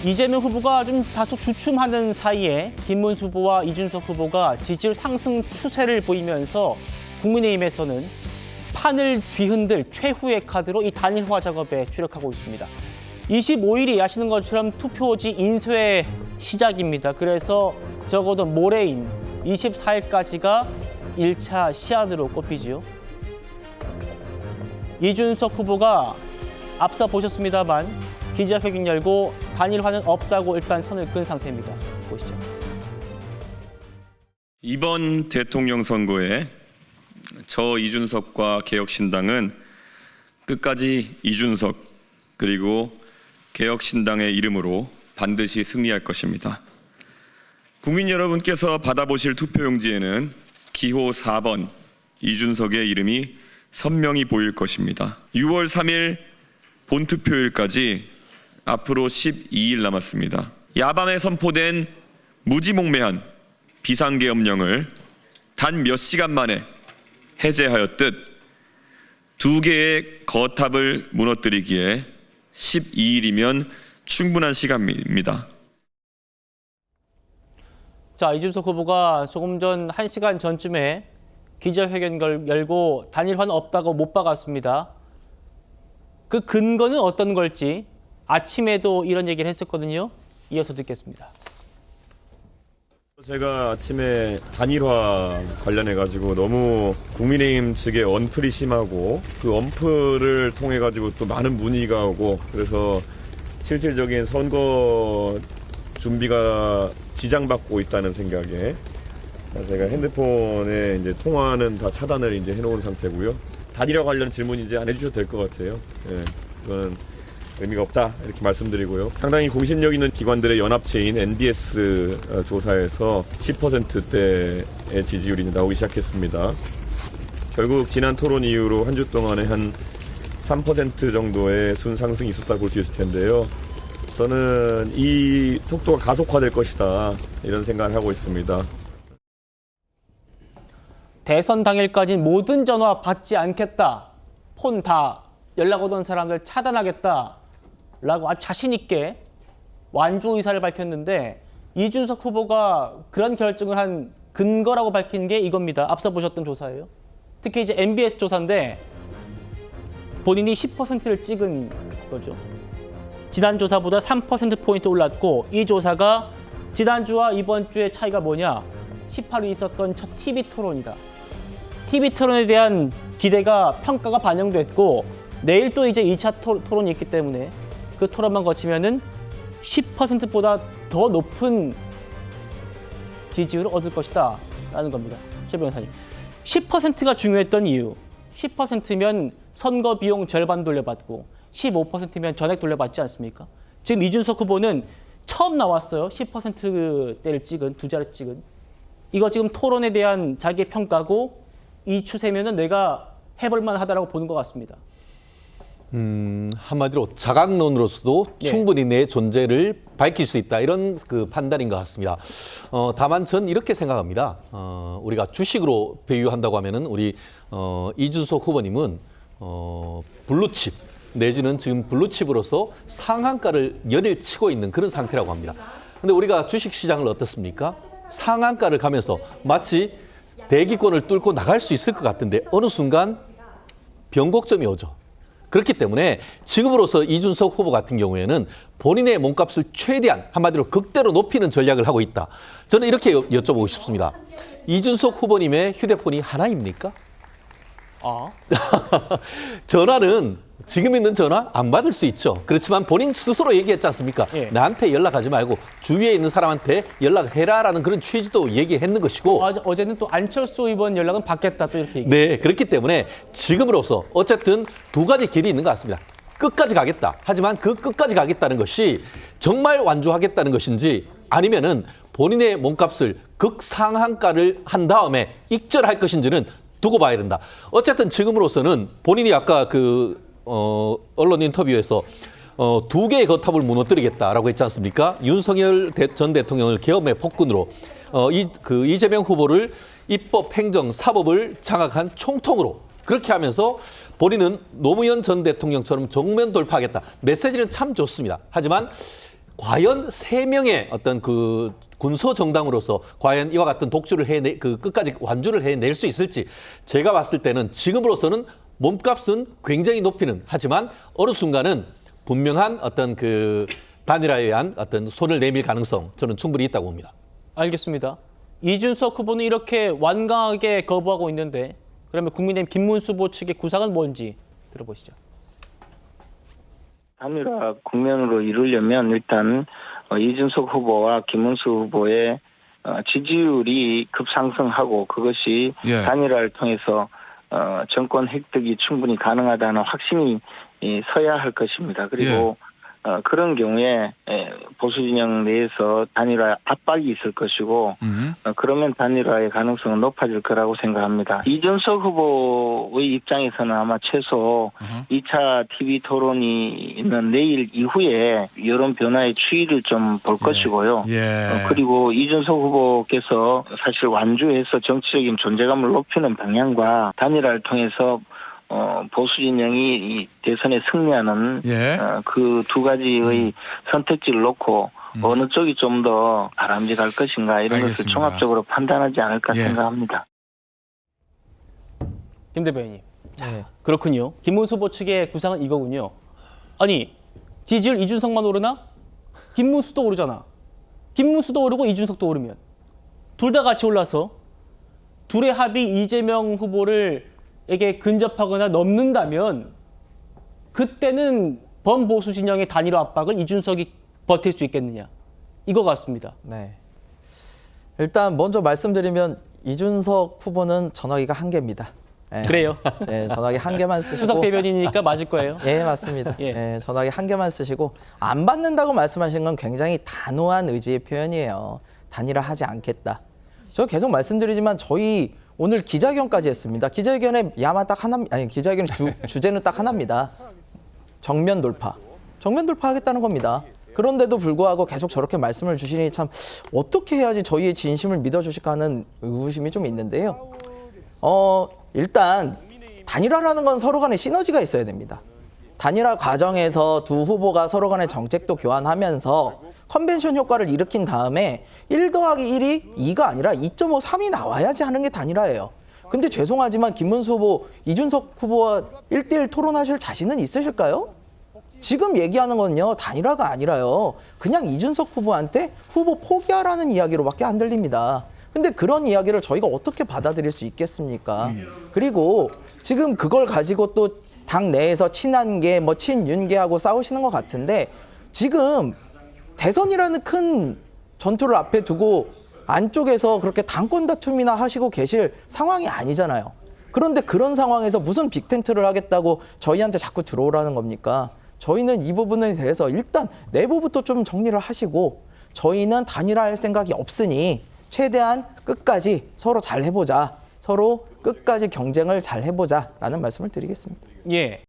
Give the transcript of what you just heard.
이재명 후보가 좀 다소 주춤하는 사이에 김문수 후보와 이준석 후보가 지지율 상승 추세를 보이면서 국민의힘에서는 판을 뒤흔들 최후의 카드로 이 단일화 작업에 주력하고 있습니다. 25일이 아시는 것처럼 투표지 인쇄 시작입니다. 그래서 적어도 모레인 24일까지가 1차 시한으로 꼽히지요. 이준석 후보가 앞서 보셨습니다만 기자회견 열고 단일화는 없다고 일단 선을 그은 상태입니다. 보시죠. 이번 대통령 선거에 저 이준석과 개혁신당은 끝까지 이준석 그리고 개혁신당의 이름으로 반드시 승리할 것입니다. 국민 여러분께서 받아보실 투표용지에는 기호 4번 이준석의 이름이 선명히 보일 것입니다. 6월 3일 본투표일까지 앞으로 12일 남았습니다. 야밤에 선포된 무지몽매한 비상계엄령을 단 몇 시간 만에 해제하였듯 두 개의 거탑을 무너뜨리기에 12일이면 충분한 시간입니다. 자, 이준석 후보가 조금 전 1시간 전쯤에 기자회견 열고 단일화는 없다고 못 박았습니다. 그 근거는 어떤 걸지 아침에도 이런 얘기를 했었거든요. 이어서 듣겠습니다. 제가 아침에 단일화 관련해가지고 너무 국민의힘 측의 언플이 심하고 그 언플을 통해가지고 또 많은 문의가 오고 그래서 실질적인 선거 준비가 지장받고 있다는 생각에 제가 핸드폰에 이제 통화는 다 차단을 이제 해놓은 상태고요. 단일화 관련 질문 이제 안 해주셔도 될 것 같아요. 예, 그거는 의미가 없다 이렇게 말씀드리고요. 상당히 공신력 있는 기관들의 연합체인 NBS 조사에서 10%대의 지지율이 나오기 시작했습니다. 결국 지난 토론 이후로 한 주 동안에 한 3% 정도의 순상승이 있었다고 볼 수 있을 텐데요. 저는 이 속도가 가속화될 것이다 이런 생각을 하고 있습니다. 대선 당일까지는 모든 전화 받지 않겠다. 폰 다 연락 오던 사람들 차단하겠다. 라고 아주 자신 있게 완주 의사를 밝혔는데 이준석 후보가 그런 결정을 한 근거라고 밝힌 게 이겁니다. 앞서 보셨던 조사예요. 특히 이제 MBS 조사인데 본인이 10%를 찍은 거죠. 지난 조사보다 3%포인트 올랐고 이 조사가 지난주와 이번 주의 차이가 뭐냐? 18일 있었던 첫 TV 토론이다. TV 토론에 대한 기대가 평가가 반영됐고 내일 또 이제 2차 토론이 있기 때문에 그 토론만 거치면은 10%보다 더 높은 지지율을 얻을 것이다 라는 겁니다. 최 변호사님. 10%가 중요했던 이유. 10%면 선거 비용 절반 돌려받고 15%면 전액 돌려받지 않습니까? 지금 이준석 후보는 처음 나왔어요. 10%대를 찍은, 두 자리 찍은. 이거 지금 토론에 대한 자기의 평가고 이 추세면은 내가 해볼만 하다라고 보는 것 같습니다. 한마디로 자각론으로서도 충분히 내 존재를 밝힐 수 있다 이런 그 판단인 것 같습니다. 다만 전 이렇게 생각합니다. 우리가 주식으로 비유한다고 하면은 우리 이준석 후보님은 블루칩 내지는 지금 블루칩으로서 상한가를 연일 치고 있는 그런 상태라고 합니다. 근데 우리가 주식 시장을 어떻습니까? 상한가를 가면서 마치 대기권을 뚫고 나갈 수 있을 것 같은데 어느 순간 변곡점이 오죠. 그렇기 때문에 지금으로서 이준석 후보 같은 경우에는 본인의 몸값을 최대한 한마디로 극대로 높이는 전략을 하고 있다. 저는 이렇게 여쭤보고 싶습니다. 이준석 후보님의 휴대폰이 하나입니까? 전화는 지금 있는 전화 안 받을 수 있죠. 그렇지만 본인 스스로 얘기했지 않습니까? 예. 나한테 연락하지 말고 주위에 있는 사람한테 연락해라라는 그런 취지도 얘기했는 것이고 어제는 또 안철수 의원 연락은 받겠다 또 이렇게 얘기했어요. 네, 그렇기 때문에 지금으로서 어쨌든 두 가지 길이 있는 것 같습니다. 끝까지 가겠다. 하지만 그 끝까지 가겠다는 것이 정말 완주하겠다는 것인지 아니면은 본인의 몸값을 극상한가를 한 다음에 익절할 것인지는 두고 봐야 된다. 어쨌든 지금으로서는 본인이 아까 언론 인터뷰에서 두 개의 거탑을 무너뜨리겠다라고 했지 않습니까? 윤석열 전 대통령을 계엄의 폭군으로 이재명 후보를 입법, 행정, 사법을 장악한 총통으로 그렇게 하면서 본인은 노무현 전 대통령처럼 정면 돌파하겠다. 메시지는 참 좋습니다. 하지만 과연 3명의 어떤 그 군소 정당으로서 과연 이와 같은 독주를 끝까지 완주를 해낼 수 있을지 제가 봤을 때는 지금으로서는 몸값은 굉장히 높이는 하지만 어느 순간은 분명한 어떤 그 단일화에 의한 어떤 손을 내밀 가능성 저는 충분히 있다고 봅니다. 알겠습니다. 이준석 후보는 이렇게 완강하게 거부하고 있는데 그러면 국민의힘 김문수 후보 측의 구상은 뭔지 들어보시죠. 단일화 국면으로 이루려면 일단 이준석 후보와 김문수 후보의 지지율이 급상승하고 그것이 예. 단일화를 통해서 정권 획득이 충분히 가능하다는 확신이 서야 할 것입니다. 그리고 그런 경우에 보수 진영 내에서 단일화 압박이 있을 것이고 그러면 단일화의 가능성은 높아질 거라고 생각합니다. 이준석 후보의 입장에서는 아마 최소 2차 TV 토론이 있는 내일 이후에 여론 변화의 추이를 좀 볼 것이고요. 예. 그리고 이준석 후보께서 사실 완주해서 정치적인 존재감을 높이는 방향과 단일화를 통해서 보수 진영이 이 대선에 승리하는 예. 그 두 가지의 선택지를 놓고 어느 쪽이 좀 더 바람직할 것인가 이런 것을 알겠습니다. 종합적으로 판단하지 않을까 예. 생각합니다. 김 대변인님. 네. 그렇군요. 김문수 후보 측의 구상은 이거군요. 아니 지지율 이준석만 오르나? 김문수도 오르잖아. 김문수도 오르고 이준석도 오르면 둘 다 같이 올라서 둘의 합이 이재명 후보를에게 근접하거나 넘는다면 그때는 범보수 진영의 단일화 압박을 이준석이 버틸 수 있겠느냐. 이거 같습니다. 네. 일단 먼저 말씀드리면 이준석 후보는 전화기가 한 개입니다. 예. 그래요. 네, 전화기 한 개만 쓰시고. 수석 대변인이니까 맞을 거예요. 예, 맞습니다. 예. 예, 전화기 한 개만 쓰시고 안 받는다고 말씀하신 건 굉장히 단호한 의지의 표현이에요. 단일화 하지 않겠다. 저 계속 말씀드리지만 저희 오늘 기자회견까지 했습니다. 기자회견에 야마 딱 하나, 아니 기자회견 주제는 딱 하나입니다. 정면 돌파. 정면 돌파하겠다는 겁니다. 그런데도 불구하고 계속 저렇게 말씀을 주시니 참 어떻게 해야지 저희의 진심을 믿어주실까 하는 의구심이 좀 있는데요. 일단 단일화라는 건 서로 간에 시너지가 있어야 됩니다. 단일화 과정에서 두 후보가 서로 간의 정책도 교환하면서 컨벤션 효과를 일으킨 다음에 1 더하기 1이 2가 아니라 2.5, 3이 나와야지 하는 게 단일화예요. 근데 죄송하지만 김문수 후보, 이준석 후보와 1대1 토론하실 자신은 있으실까요? 지금 얘기하는 건요, 단일화가 아니라요. 그냥 이준석 후보한테 후보 포기하라는 이야기로밖에 안 들립니다. 근데 그런 이야기를 저희가 어떻게 받아들일 수 있겠습니까? 그리고 지금 그걸 가지고 또 당 내에서 친한계, 친윤계하고 싸우시는 것 같은데 지금 대선이라는 큰 전투를 앞에 두고 안쪽에서 그렇게 당권 다툼이나 하시고 계실 상황이 아니잖아요. 그런데 그런 상황에서 무슨 빅텐트를 하겠다고 저희한테 자꾸 들어오라는 겁니까? 저희는 이 부분에 대해서 일단 내부부터 좀 정리를 하시고 저희는 단일화할 생각이 없으니 최대한 끝까지 서로 잘 해보자. 서로 끝까지 경쟁을 잘 해보자라는 말씀을 드리겠습니다. 예.